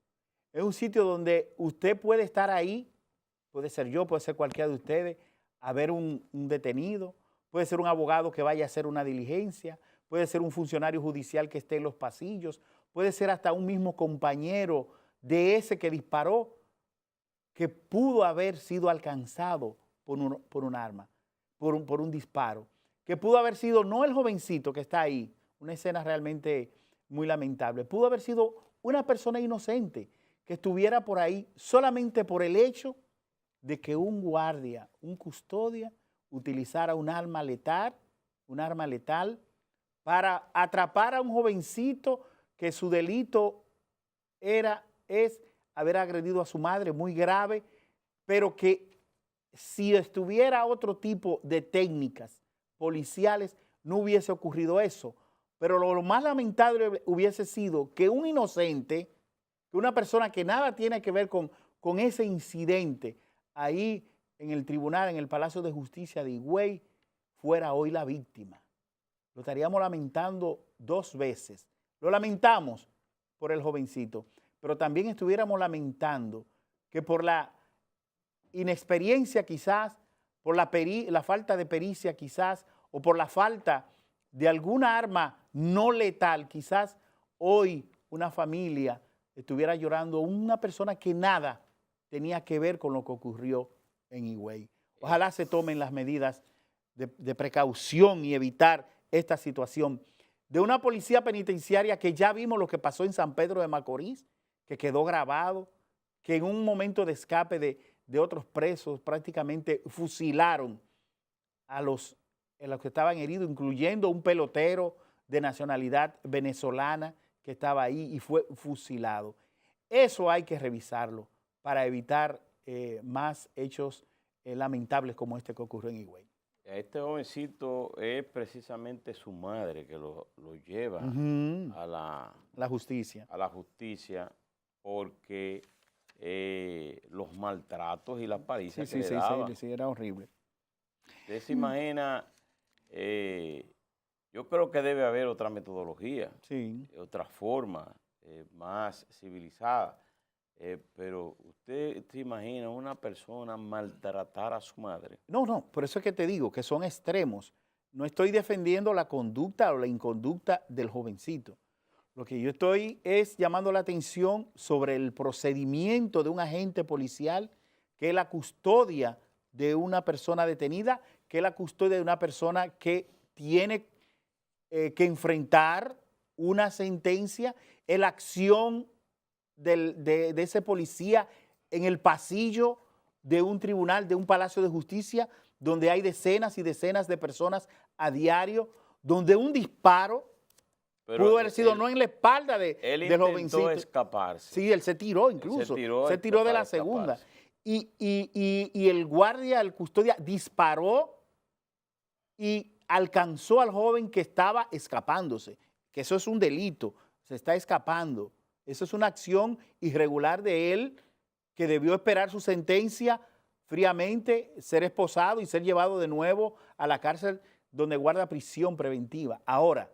es un sitio donde usted puede estar ahí, puede ser yo, puede ser cualquiera de ustedes, haber un detenido, puede ser un abogado que vaya a hacer una diligencia, puede ser un funcionario judicial que esté en los pasillos, puede ser hasta un mismo compañero de ese que disparó, que pudo haber sido alcanzado por un arma, por un disparo, que pudo haber sido no el jovencito que está ahí, una escena realmente muy lamentable, pudo haber sido una persona inocente que estuviera por ahí solamente por el hecho de que un guardia, un custodia, utilizara un arma letal para atrapar a un jovencito que su delito es haber agredido a su madre, muy grave, pero que si estuviera otro tipo de técnicas policiales no hubiese ocurrido eso. Pero lo más lamentable hubiese sido que un inocente, que una persona que nada tiene que ver con ese incidente ahí en el tribunal, en el Palacio de Justicia de Higüey, fuera hoy la víctima. Lo estaríamos lamentando dos veces. Lo lamentamos por el jovencito, pero también estuviéramos lamentando que por la inexperiencia quizás, por la falta de pericia quizás, o por la falta de alguna arma no letal, quizás hoy una familia estuviera llorando una persona que nada tenía que ver con lo que ocurrió en Higüey. Ojalá se tomen las medidas de precaución y evitar esta situación de una policía penitenciaria que ya vimos lo que pasó en San Pedro de Macorís, que quedó grabado, que en un momento de escape de otros presos prácticamente fusilaron a los que estaban heridos, incluyendo un pelotero de nacionalidad venezolana que estaba ahí y fue fusilado. Eso hay que revisarlo para evitar más hechos lamentables como este que ocurrió en Higüey. A este jovencito es precisamente su madre que lo lleva a la justicia porque los maltratos y las palizas que le daban. Sí, era horrible. Usted se imagina, yo creo que debe haber otra metodología, otra forma más civilizada, pero usted se imagina una persona maltratar a su madre. No, por eso es que te digo que son extremos. No estoy defendiendo la conducta o la inconducta del jovencito. Lo que yo estoy es llamando la atención sobre el procedimiento de un agente policial, que es la custodia de una persona detenida, que es la custodia de una persona que tiene que enfrentar una sentencia, es la acción de ese policía en el pasillo de un tribunal, de un palacio de justicia, donde hay decenas y decenas de personas a diario, donde un disparo pudo haber sido no en la espalda del jovencito. Él intentó escaparse. Sí, él se tiró incluso, se tiró de la segunda. Y el guardia, el custodia, disparó y alcanzó al joven que estaba escapándose, que eso es un delito, se está escapando. Eso es una acción irregular de él, que debió esperar su sentencia fríamente, ser esposado y ser llevado de nuevo a la cárcel donde guarda prisión preventiva. Ahora,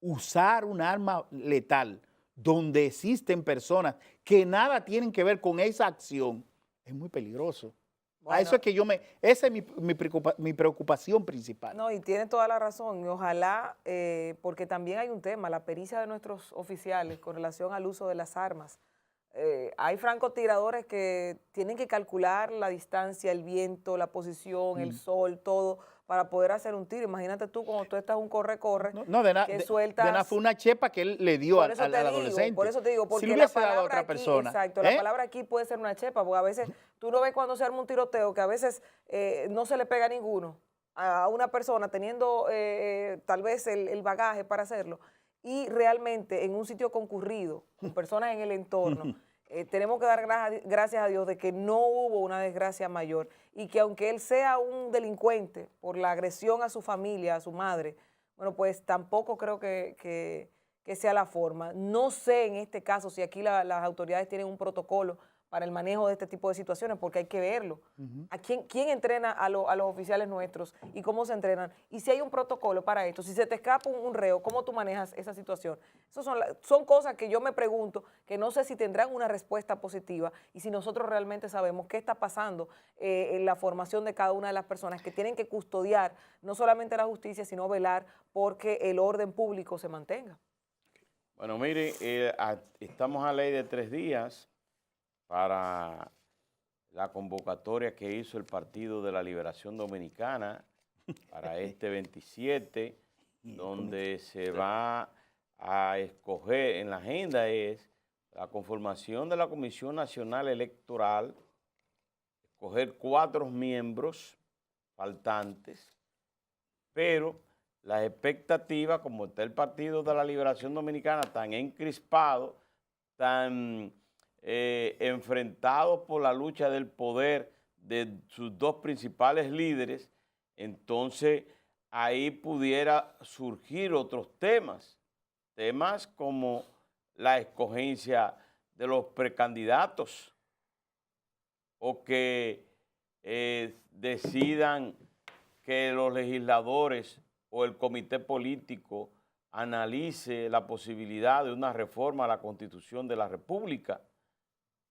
usar un arma letal donde existen personas que nada tienen que ver con esa acción, es muy peligroso. A eso es que esa es mi preocupación principal. No, y tiene toda la razón. Y ojalá, porque también hay un tema, la pericia de nuestros oficiales con relación al uso de las armas. Hay francotiradores que tienen que calcular la distancia, el viento, la posición, el sol, todo, para poder hacer un tiro. Imagínate tú cuando tú estás un corre-corre, que sueltas... fue una chepa que él le dio al adolescente. Por eso te digo, porque si le la hubiese dado a otra aquí, persona. exacto, la palabra aquí puede ser una chepa, porque a veces tú no ves cuando se arma un tiroteo, que a veces no se le pega a ninguno, a una persona teniendo tal vez el bagaje para hacerlo, y realmente en un sitio concurrido, con personas en el entorno, tenemos que dar gracias a Dios de que no hubo una desgracia mayor y que aunque él sea un delincuente por la agresión a su familia, a su madre, bueno, pues tampoco creo que sea la forma. No sé en este caso si aquí las autoridades tienen un protocolo para el manejo de este tipo de situaciones, porque hay que verlo. ¿A quién entrena a los oficiales nuestros y cómo se entrenan? Y si hay un protocolo para esto, si se te escapa un reo, ¿cómo tú manejas esa situación? Esas son cosas que yo me pregunto, que no sé si tendrán una respuesta positiva y si nosotros realmente sabemos qué está pasando en la formación de cada una de las personas que tienen que custodiar no solamente la justicia, sino velar porque el orden público se mantenga. Bueno, mire, estamos a ley de 3 días para la convocatoria que hizo el Partido de la Liberación Dominicana para este 27, donde se va a escoger, en la agenda es la conformación de la Comisión Nacional Electoral, escoger 4 miembros faltantes, pero las expectativas, como está el Partido de la Liberación Dominicana tan encrispado, tan enfrentados por la lucha del poder de sus 2 principales líderes, entonces ahí pudiera surgir otros temas como la escogencia de los precandidatos o que decidan que los legisladores o el comité político analice la posibilidad de una reforma a la Constitución de la República.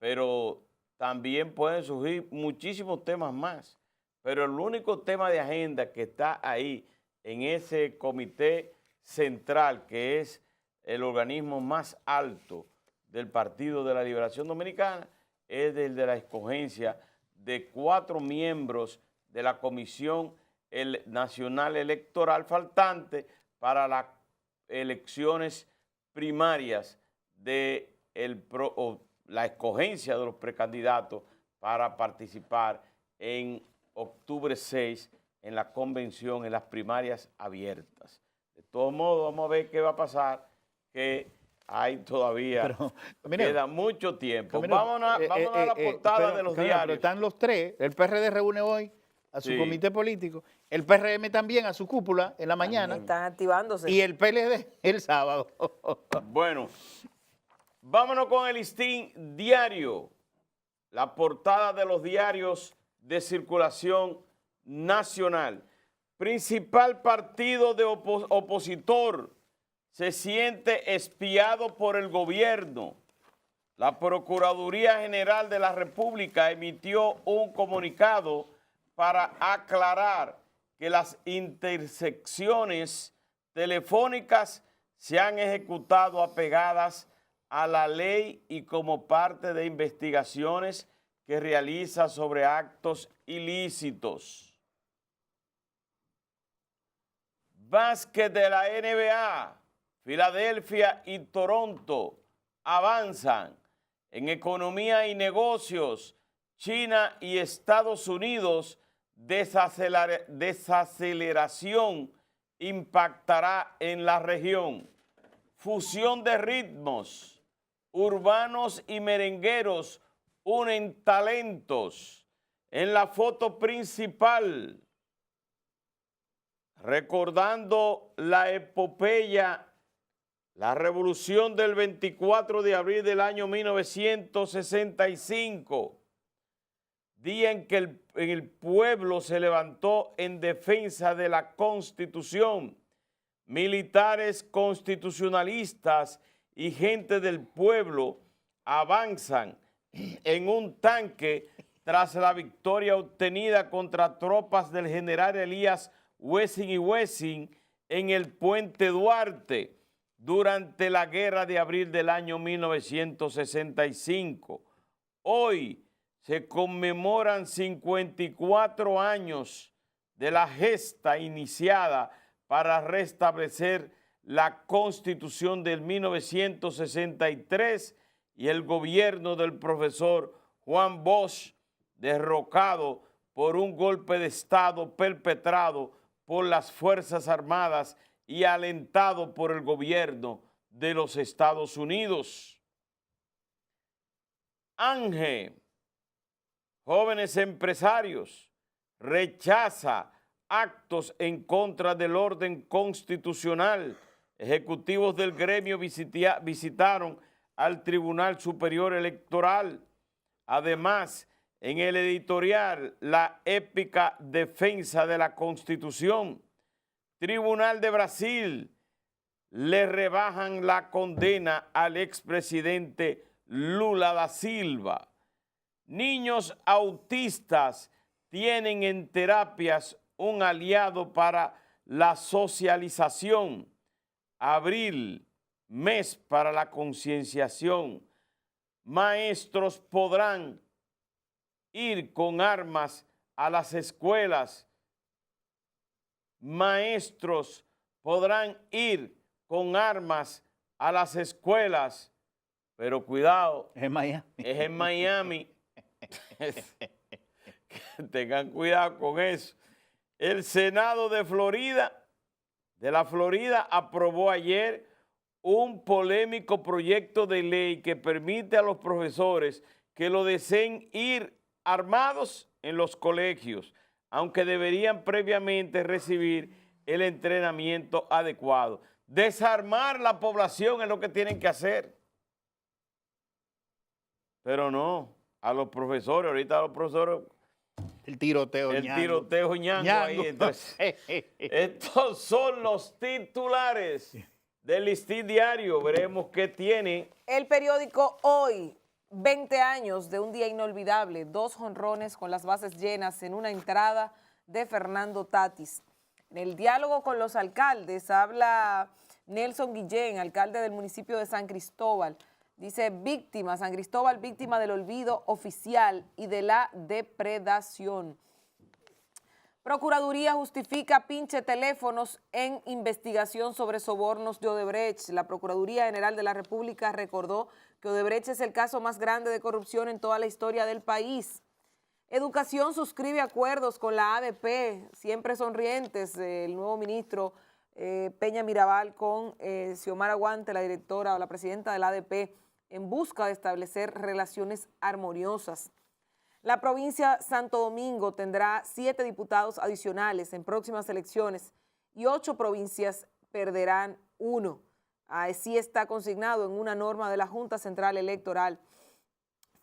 Pero también pueden surgir muchísimos temas más. Pero el único tema de agenda que está ahí en ese comité central, que es el organismo más alto del Partido de la Liberación Dominicana, es el de la escogencia de 4 miembros de la Comisión Nacional Electoral faltante para las elecciones primarias de la escogencia de los precandidatos para participar en octubre 6 en la convención, en las primarias abiertas. De todos modos, vamos a ver qué va a pasar, que hay todavía, queda mucho tiempo. Vámonos a la portada de los diarios. Pero están los 3, el PRD reúne hoy a su comité político, el PRM también a su cúpula en la mañana. Están activándose. Y el PLD el sábado. Bueno, vámonos con el listín diario, la portada de los diarios de circulación nacional. Principal partido de opositor se siente espiado por el gobierno. La Procuraduría General de la República emitió un comunicado para aclarar que las intersecciones telefónicas se han ejecutado apegadas a la ley y como parte de investigaciones que realiza sobre actos ilícitos. Básquet de la NBA, Filadelfia y Toronto avanzan. En economía y negocios, China y Estados Unidos, desaceleración impactará en la región. Fusión de ritmos, urbanos y merengueros unen talentos. En la foto principal, recordando la epopeya, la revolución del 24 de abril del año 1965, día en que el pueblo se levantó en defensa de la Constitución. Militares constitucionalistas y gente del pueblo avanzan en un tanque tras la victoria obtenida contra tropas del general Elías Wessing y Wessing en el Puente Duarte durante la Guerra de Abril del año 1965. Hoy se conmemoran 54 años de la gesta iniciada para restablecer la Constitución del 1963 y el gobierno del profesor Juan Bosch, derrocado por un golpe de Estado perpetrado por las Fuerzas Armadas y alentado por el gobierno de los Estados Unidos. Ángel, jóvenes empresarios, rechaza actos en contra del orden constitucional. Ejecutivos del gremio visitaron al Tribunal Superior Electoral. Además, en el editorial, la épica defensa de la Constitución. Tribunal de Brasil le rebajan la condena al expresidente Lula da Silva. Niños autistas tienen en terapias un aliado para la socialización. Abril, mes para la concienciación. Maestros podrán ir con armas a las escuelas. Maestros podrán ir con armas a las escuelas, pero cuidado, Es en Miami. es en Miami. Tengan cuidado con eso. El Senado de la Florida, aprobó ayer un polémico proyecto de ley que permite a los profesores que lo deseen ir armados en los colegios, aunque deberían previamente recibir el entrenamiento adecuado. Desarmar la población es lo que tienen que hacer. Pero no, a los profesores, ahorita a los profesores... El tiroteo. El ñango. tiroteo ñango ahí. Entonces, estos son los titulares del Listín Diario. Veremos qué tiene. El periódico Hoy, 20 años de un día inolvidable, 2 jonrones con las bases llenas en una entrada de Fernando Tatis. En el diálogo con los alcaldes habla Nelson Guillén, alcalde del municipio de San Cristóbal. Dice, víctima, San Cristóbal, víctima del olvido oficial y de la depredación. Procuraduría justifica pinche teléfonos en investigación sobre sobornos de Odebrecht. La Procuraduría General de la República recordó que Odebrecht es el caso más grande de corrupción en toda la historia del país. Educación suscribe acuerdos con la ADP, siempre sonrientes, el nuevo ministro Peña Mirabal con Xiomara Guante, la directora o la presidenta de la ADP, en busca de establecer relaciones armoniosas. La provincia Santo Domingo tendrá 7 diputados adicionales en próximas elecciones y 8 provincias perderán 1. Así está consignado en una norma de la Junta Central Electoral.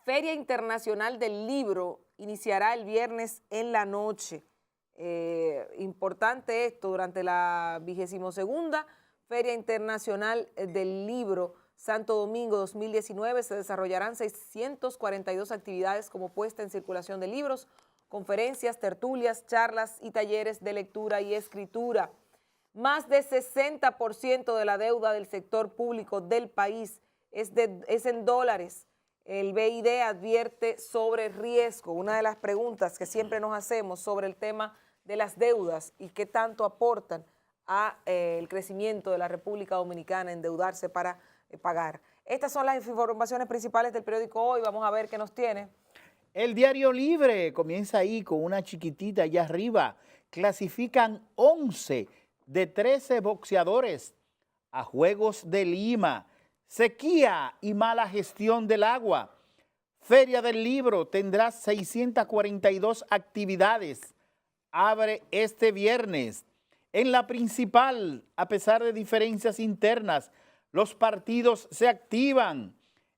Feria Internacional del Libro iniciará el viernes en la noche. Importante esto, durante la 22ª Feria Internacional del Libro Santo Domingo 2019 se desarrollarán 642 actividades como puesta en circulación de libros, conferencias, tertulias, charlas y talleres de lectura y escritura. Más de 60% de la deuda del sector público del país es en dólares. El BID advierte sobre riesgo. Una de las preguntas que siempre nos hacemos sobre el tema de las deudas y qué tanto aportan a el crecimiento de la República Dominicana, endeudarse para pagar. Estas son las informaciones principales del periódico Hoy. Vamos a ver qué nos tiene. El Diario Libre comienza ahí con una chiquitita allá arriba. Clasifican 11 de 13 boxeadores a Juegos de Lima. Sequía y mala gestión del agua. Feria del Libro tendrá 642 actividades. Abre este viernes. En la principal, a pesar de diferencias internas, los partidos se activan.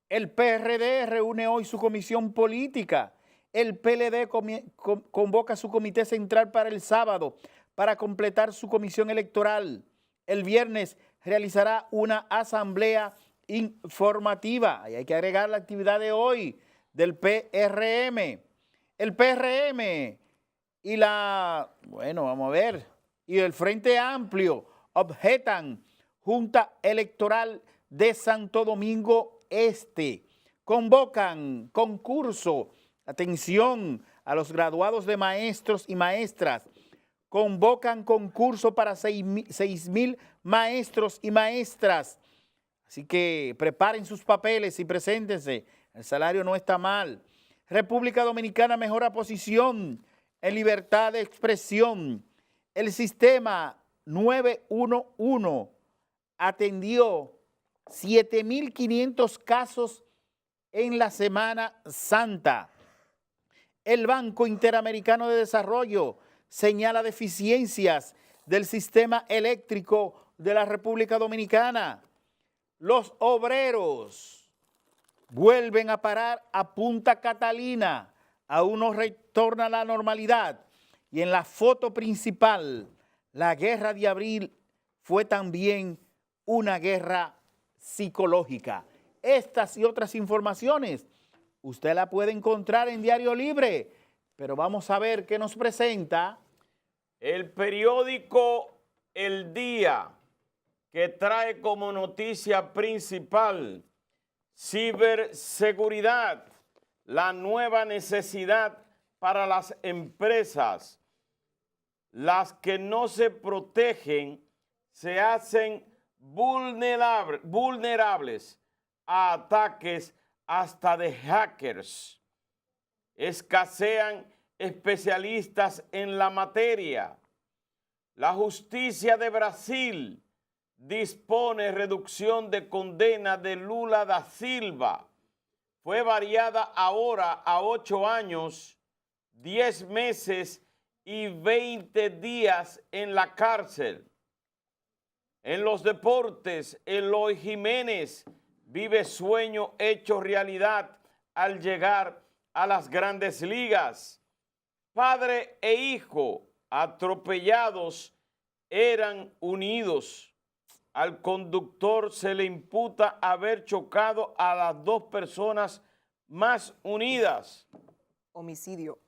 El PRD reúne hoy su comisión política. El PLD convoca su comité central para el sábado para completar su comisión electoral. El viernes realizará una asamblea informativa. Y hay que agregar la actividad de hoy del PRM. El PRM y vamos a ver, y el Frente Amplio objetan Junta Electoral de Santo Domingo Este. Convocan concurso, atención a los graduados de maestros y maestras, convocan concurso para 6,000 maestros y maestras. Así que preparen sus papeles y preséntense. El salario no está mal. República Dominicana mejora posición en libertad de expresión. El sistema 911 atendió 7,500 casos en la Semana Santa. El Banco Interamericano de Desarrollo señala deficiencias del sistema eléctrico de la República Dominicana. Los obreros vuelven a parar a Punta Catalina. Aún no retorna a la normalidad. Y en la foto principal, la guerra de abril fue también una guerra psicológica. Estas y otras informaciones usted la puede encontrar en Diario Libre, pero vamos a ver qué nos presenta el periódico El Día, que trae como noticia principal ciberseguridad, la nueva necesidad para las empresas. Las que no se protegen se hacen vulnerables a ataques hasta de hackers. Escasean especialistas en la materia. La justicia de Brasil dispone reducción de condena de Lula da Silva. Fue variada ahora a 8 años, 10 meses y 20 días en la cárcel. En los deportes, Eloy Jiménez vive sueño hecho realidad al llegar a las grandes ligas. Padre e hijo atropellados eran unidos. Al conductor se le imputa haber chocado a las dos personas más unidas. Homicidio.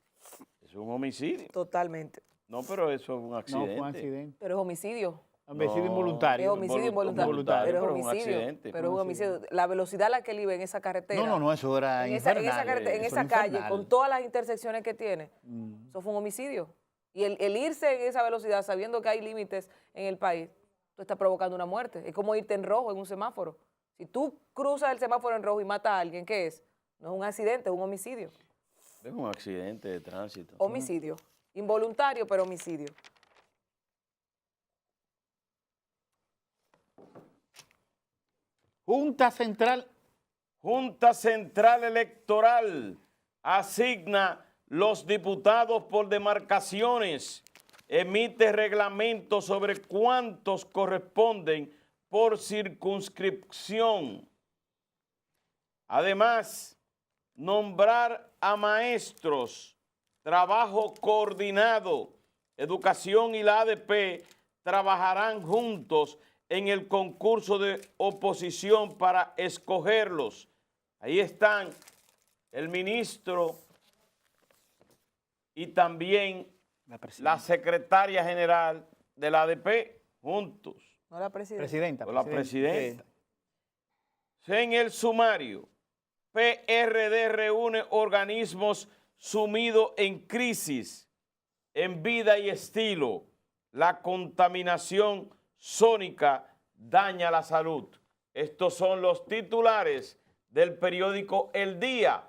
Es un homicidio. Totalmente. No, pero eso es un accidente. No, fue un accidente. Pero es homicidio. Homicidio No, involuntario. Es homicidio involuntario. Pero es pero un homicidio. accidente. Pero es un homicidio. La velocidad a la que él iba en esa carretera. No, eso era en esa infernal. en esa calle, con todas las intersecciones que tiene. Eso fue un homicidio. Y el irse en esa velocidad, sabiendo que hay límites en el país, tú estás provocando una muerte. Es como irte en rojo en un semáforo. Si tú cruzas el semáforo en rojo y matas a alguien, ¿qué es? No es un accidente, es un homicidio. Es un accidente de tránsito. Homicidio. Involuntario, pero homicidio. Junta Central Electoral asigna los diputados por demarcaciones, emite reglamento sobre cuántos corresponden por circunscripción. Además, nombrar a maestros, trabajo coordinado, educación y la ADP trabajarán juntos en el concurso de oposición para escogerlos. Ahí están el ministro y también la secretaria general de la ADP juntos. No la presidenta. Con la presidenta. En el sumario, PRD reúne organismos sumidos en crisis, en vida y estilo. La contaminación sónica daña la salud. Estos son los titulares del periódico El Día.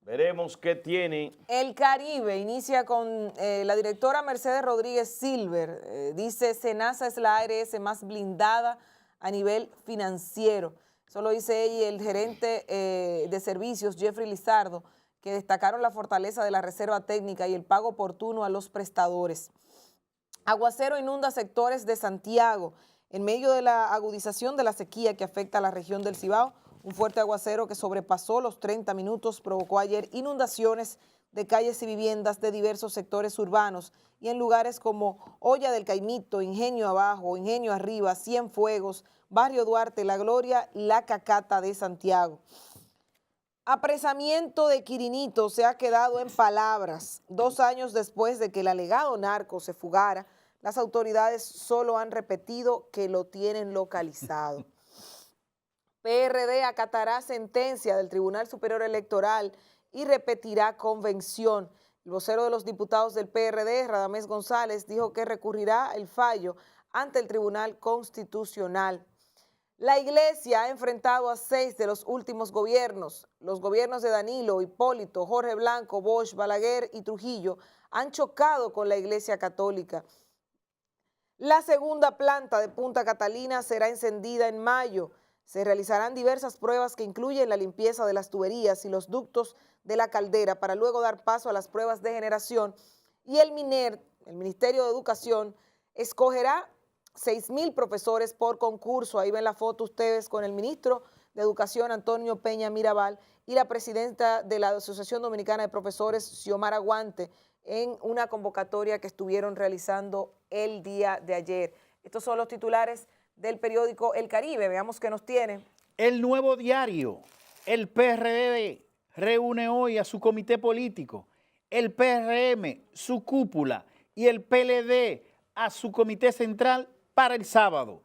Veremos qué tiene. El Caribe inicia con la directora Mercedes Rodríguez Silver. Dice, SENASA es la ARS más blindada a nivel financiero. Eso lo dice ella y el gerente de servicios, Jeffrey Lizardo, que destacaron la fortaleza de la reserva técnica y el pago oportuno a los prestadores. Aguacero inunda sectores de Santiago. En medio de la agudización de la sequía que afecta a la región del Cibao, Un fuerte aguacero que sobrepasó los 30 minutos provocó ayer inundaciones de calles y viviendas de diversos sectores urbanos y en lugares como Olla del Caimito, Ingenio Abajo, Ingenio Arriba, Cienfuegos, Barrio Duarte, La Gloria y La Cacata de Santiago. Apresamiento de Quirinito se ha quedado en palabras. 2 años después de que el alegado narco se fugara, las autoridades solo han repetido que lo tienen localizado. PRD acatará sentencia del Tribunal Superior Electoral y repetirá convención. El vocero de los diputados del PRD, Radamés González, dijo que recurrirá el fallo ante el Tribunal Constitucional. La Iglesia ha enfrentado a 6 de los últimos gobiernos. Los gobiernos de Danilo, Hipólito, Jorge Blanco, Bosch, Balaguer y Trujillo han chocado con la Iglesia Católica. La segunda planta de Punta Catalina será encendida en mayo. Se realizarán diversas pruebas que incluyen la limpieza de las tuberías y los ductos de la caldera para luego dar paso a las pruebas de generación. Y el MINER, el Ministerio de Educación, escogerá 6,000 profesores por concurso. Ahí ven la foto ustedes con el ministro de Educación, Antonio Peña Mirabal, y la presidenta de la Asociación Dominicana de Profesores, Xiomara Guante, en una convocatoria que estuvieron realizando el día de ayer. Estos son los titulares del periódico El Caribe. Veamos qué nos tiene. El Nuevo Diario. El PRD reúne hoy a su comité político, el PRM, su cúpula, y el PLD a su comité central para el sábado.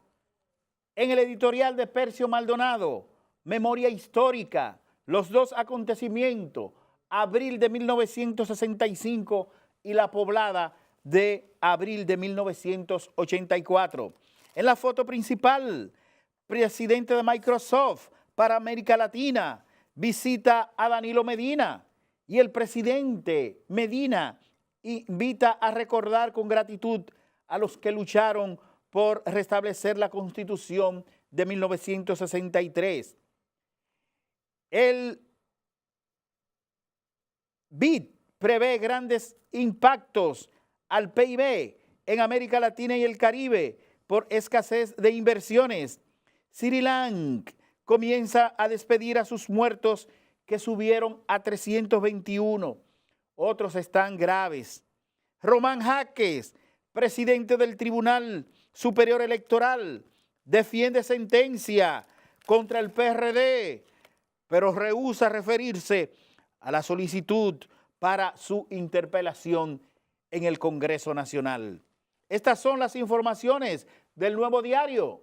En el editorial de Percio Maldonado, Memoria Histórica, los 2 acontecimientos, abril de 1965 y la poblada de abril de 1984. En la foto principal, presidente de Microsoft para América Latina, visita a Danilo Medina y el presidente Medina invita a recordar con gratitud a los que lucharon por restablecer la Constitución de 1963. El BID prevé grandes impactos al PIB en América Latina y el Caribe por escasez de inversiones. Sri Lanka comienza a despedir a sus muertos que subieron a 321. Otros están graves. Román Jaques, presidente del Tribunal Superior Electoral, defiende sentencia contra el PRD, pero rehúsa referirse a la solicitud para su interpelación en el Congreso Nacional. Estas son las informaciones del Nuevo Diario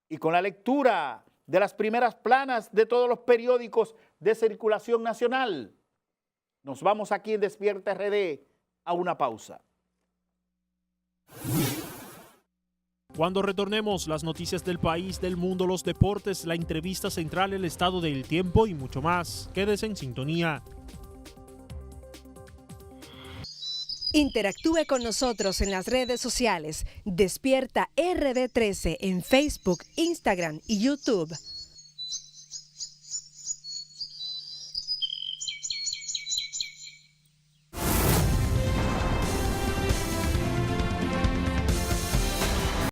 y con la lectura de las primeras planas de todos los periódicos de circulación nacional, nos vamos aquí en Despierta RD a una pausa. Cuando retornemos, las noticias del país, del mundo, los deportes, la entrevista central, el estado del tiempo y mucho más. Quédese en sintonía. Interactúe con nosotros en las redes sociales. Despierta RD13 en Facebook, Instagram y YouTube.